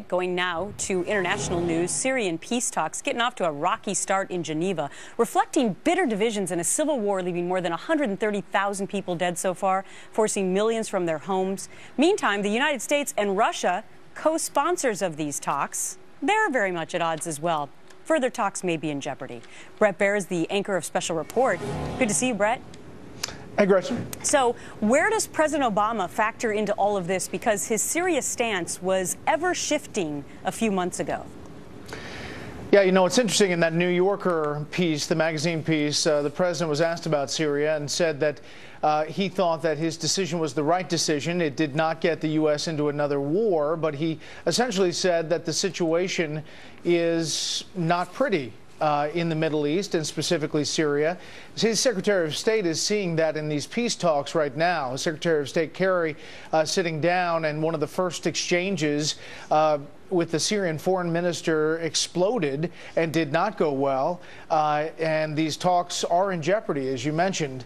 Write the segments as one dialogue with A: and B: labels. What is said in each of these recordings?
A: Going now to international news, Syrian peace talks getting off to a rocky start in Geneva, reflecting bitter divisions in a civil war leaving more than 130,000 people dead so far, forcing millions from their homes. Meantime, the United States and Russia, co-sponsors of these talks, they're very much at odds as well. Further talks may be in jeopardy. Bret Baier is the anchor of Special Report. Good to see you, Bret.
B: Hey, Gretchen.
A: So where does President Obama factor into all of this? Because his Syria stance was ever shifting a few months ago.
B: Yeah, you know, it's interesting in that New Yorker piece, the magazine piece, the president was asked about Syria and said that he thought that his decision was the right decision. It did not get the U.S. into another war, but he essentially said that the situation is not pretty in the Middle East and specifically Syria. His Secretary of State is seeing that in these peace talks right now. Secretary of State Kerry sitting down, and one of the first exchanges with the Syrian foreign minister exploded and did not go well. And these talks are in jeopardy, as you mentioned.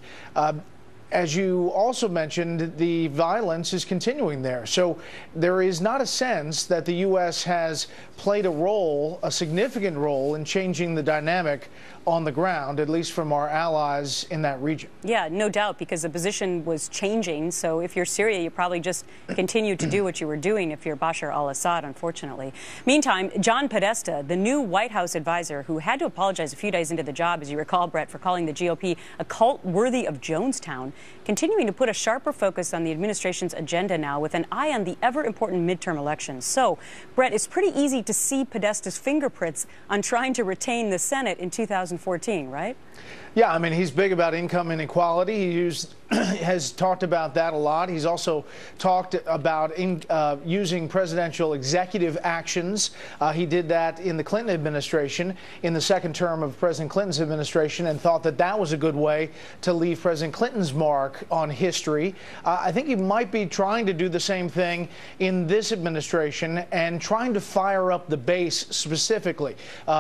B: As you also mentioned, the violence is continuing there. So there is not a sense that the U.S. has played a role, a significant role, in changing the dynamic on the ground, at least from our allies in that region.
A: Yeah, no doubt, because the position was changing. So if you're Syria, you probably just continue to do what you were doing if you're Bashar al-Assad, unfortunately. Meantime, John Podesta, the new White House advisor, who had to apologize a few days into the job, as you recall, Bret, for calling the GOP a cult worthy of Jonestown, continuing to put a sharper focus on the administration's agenda now with an eye on the ever-important midterm elections. So, Bret, it's pretty easy to see Podesta's fingerprints on trying to retain the Senate in 2014, right?
B: Yeah, I mean, he's big about income inequality. He has talked about that a lot. He's also talked about using presidential executive actions. He did that in the Clinton administration, in the second term of President Clinton's administration, and thought that that was a good way to leave President Clinton's mark on history. I think he might be trying to do the same thing in this administration and trying to fire up the base specifically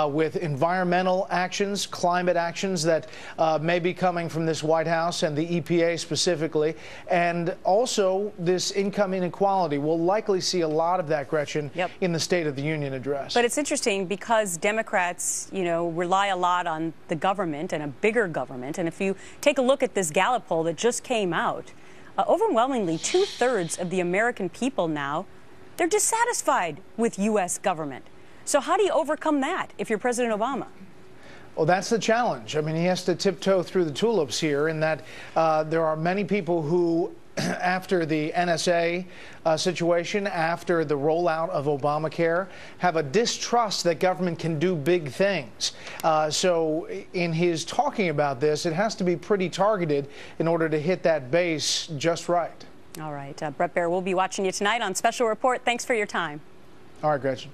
B: with environmental actions, climate actions that may be coming from this White House and the EPA specifically, and also this income inequality. We'll likely see a lot of that, Gretchen, in the State of the Union address.
A: But it's interesting because Democrats, you know, rely a lot on the government and a bigger government. And if you take a look at this Gallup poll that just came out, overwhelmingly 2/3 of the American people now, they're dissatisfied with U.S. government. So how do you overcome that if you're President Obama?
B: Well, that's the challenge. I mean, he has to tiptoe through the tulips here in that there are many people who, after the NSA situation, after the rollout of Obamacare, have a distrust that government can do big things. So in his talking about this, it has to be pretty targeted in order to hit that base just right.
A: All right. Bret Baier, we'll be watching you tonight on Special Report. Thanks for your time.
B: All right, Gretchen.